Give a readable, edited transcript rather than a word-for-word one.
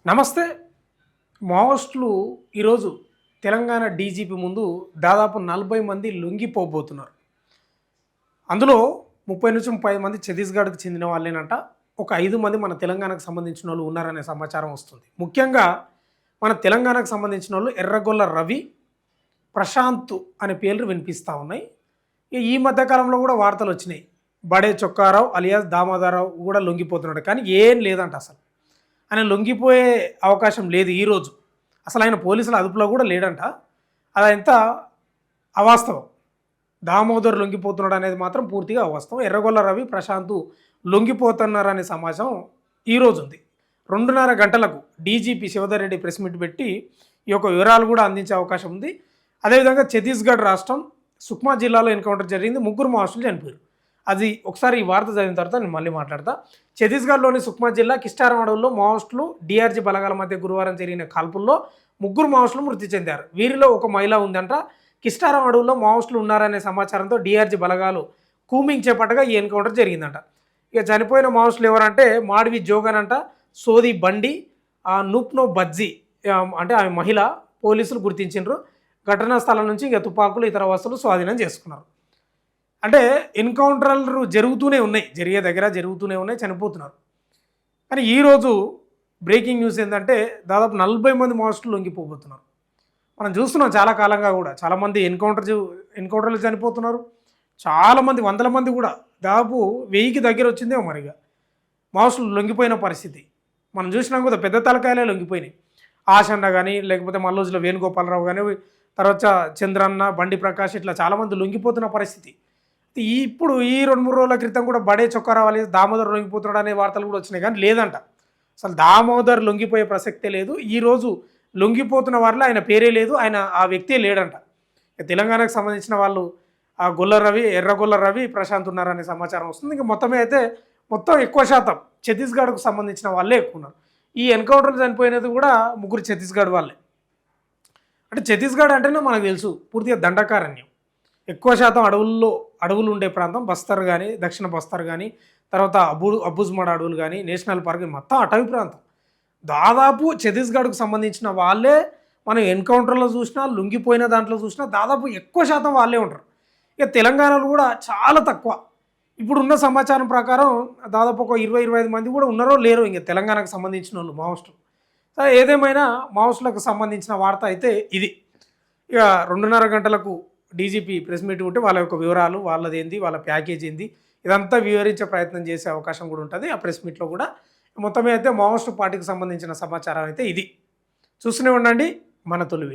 నమస్తే. మావోయిస్టులు ఈరోజు తెలంగాణ డీజీపీ ముందు దాదాపు 40 మంది లొంగిపోబోతున్నారు. అందులో 30-30 మంది ఛత్తీస్గఢ్‌కి చెందిన వాళ్ళేనంట. ఒక 5 మంది మన తెలంగాణకు సంబంధించినోళ్ళు ఉన్నారనే సమాచారం వస్తుంది. ముఖ్యంగా మన తెలంగాణకు సంబంధించినోళ్ళు ఎర్రగొల్ల రవి, ప్రశాంత్ అనే పేర్లు వినిపిస్తా ఉన్నాయి. ఈ మధ్య కాలంలో కూడా వార్తలొచ్చినాయి. బడే చొక్కారావు అలియాస్ దామోదరరావు కూడా లొంగిపోతున్నాడు. కానీ ఏం లేదంట అసలు. ఆయన లొంగిపోయే అవకాశం లేదు ఈరోజు. అసలు ఆయన పోలీసుల అదుపులో కూడా లేడంట. అదంతా అవాస్తవం. దామోదర్ లొంగిపోతున్నాడు అనేది మాత్రం పూర్తిగా అవాస్తవం. ఎర్రగొల్ల రవి, ప్రశాంత్ లొంగిపోతున్నారనే సమాచారం ఈరోజు ఉంది. 2:30 గంటలకు DGP Shivadhar Reddy press meet పెట్టి ఈ యొక్క వివరాలు కూడా అందించే అవకాశం ఉంది. అదేవిధంగా ఛత్తీస్గఢ్ రాష్ట్రం సుక్మా జిల్లాలో ఎన్కౌంటర్ జరిగింది. 3 మావోయిస్టులు చనిపోయారు. అది ఒకసారి ఈ వార్త చదివిన తర్వాత నేను మళ్ళీ మాట్లాడతా. ఛత్తీస్గఢ్లోని సుక్మా జిల్లా కిస్టారం అడవుల్లో మావోయిస్టులు డీఆర్జీ బలగాల మధ్య గురువారం జరిగిన కాల్పుల్లో 3 మావోయిస్టులు మృతి చెందారు. వీరిలో ఒక మహిళ ఉందంట. కిస్టారం అడవుల్లో మావోయిస్టులు ఉన్నారనే సమాచారంతో డీఆర్జీ బలగాలు కూంబింగ్ చేపట్టగా ఈ ఎన్కౌంటర్ జరిగిందంట. ఇక చనిపోయిన మావోయిస్టులు ఎవరంటే మాడివి జోగన్ అంట, సోది బండి, నూప్నో బజ్జీ అంటే ఆమె మహిళ పోలీసులు గుర్తించారు. ఘటనా స్థలం నుంచి ఇక తుపాకులు ఇతర వస్తువులు స్వాధీనం చేసుకున్నారు. అంటే ఎన్కౌంటర్లు జరుగుతూనే ఉన్నాయి, జరుగుతూనే ఉన్నాయి, చనిపోతున్నారు. కానీ ఈరోజు బ్రేకింగ్ న్యూస్ ఏంటంటే దాదాపు 40 మంది మావోయిస్టులు లొంగిపోబోతున్నారు. మనం చూస్తున్నాం చాలా కాలంగా కూడా. చాలామంది ఎన్కౌంటర్లు చనిపోతున్నారు. చాలామంది 100 మంది కూడా దాదాపు 1000కి దగ్గర వచ్చిందేమో మరిగా మావోయిస్టులు లొంగిపోయిన పరిస్థితి మనం చూసినాం కూడా. పెద్ద తలకాయలే లొంగిపోయినాయి. ఆశన్న కానీ, లేకపోతే మల్లోజుల వేణుగోపాలరావు కానీ, తర్వాత చంద్రన్న, బండి ప్రకాష్, ఇట్లా చాలామంది లొంగిపోతున్న పరిస్థితి. ఇప్పుడు ఈ 2-3 రోజుల క్రితం కూడా బడే చొక్కారావు అలియాస్ దామోదర్ లొంగిపోతున్నాడు అనే వార్తలు కూడా వచ్చినాయి. కానీ లేదంట, అసలు దామోదర్ లొంగిపోయే ప్రసక్తే లేదు. ఈరోజు లొంగిపోతున్న వారిలో ఆయన పేరే లేదు, ఆయన ఆ వ్యక్తే లేడంట. తెలంగాణకు సంబంధించిన వాళ్ళు ఆ ఎర్రగొల్ల రవి, ప్రశాంత్ ఉన్నారనే సమాచారం వస్తుంది. ఇంకా మొత్తం ఎక్కువ శాతం ఛత్తీస్గఢ్కు సంబంధించిన వాళ్ళే ఎక్కువ ఉన్నారు. ఈ ఎన్కౌంటర్లు చనిపోయినది కూడా 3 ఛత్తీస్గఢ్ వాళ్ళే. అంటే ఛత్తీస్గఢ్ అంటేనే మనకు తెలుసు పూర్తిగా దండకారణ్యం. ఎక్కువ శాతం అడవులు ఉండే ప్రాంతం. బస్తర్ కానీ, దక్షిణ బస్తర్ కానీ, తర్వాత అబ్బుజ్మడ్ అడవులు కానీ, నేషనల్ పార్క్, మొత్తం అటవీ ప్రాంతం. దాదాపు ఛత్తీస్గఢ్కు సంబంధించిన వాళ్ళే మనం ఎన్కౌంటర్లో చూసినా, లొంగిపోయిన దాంట్లో చూసినా దాదాపు ఎక్కువ శాతం వాళ్ళే ఉంటారు. ఇక తెలంగాణలో కూడా చాలా తక్కువ. ఇప్పుడున్న సమాచారం ప్రకారం దాదాపు ఒక 20-25 మంది కూడా ఉన్నారో లేరో ఇంకా తెలంగాణకు సంబంధించిన వాళ్ళు మావోయిస్టులు. సరే, ఏదేమైనా మావోయిస్టులకు సంబంధించిన వార్త అయితే ఇది. ఇక 2:30 గంటలకు డీజీపీ ప్రెస్ మీట్ ఉంటే వాళ్ళ యొక్క వివరాలు, వాళ్ళది ఏంది, వాళ్ళ ప్యాకేజ్ ఏంది, ఇదంతా వివరించే ప్రయత్నం చేసే అవకాశం కూడా ఉంటుంది ఆ ప్రెస్ మీట్లో కూడా. మొత్తమే అయితే మావోయిస్టు పార్టీకి సంబంధించిన సమాచారం అయితే ఇది. చూస్తూనే ఉండండి మన తొలి వెలుగు.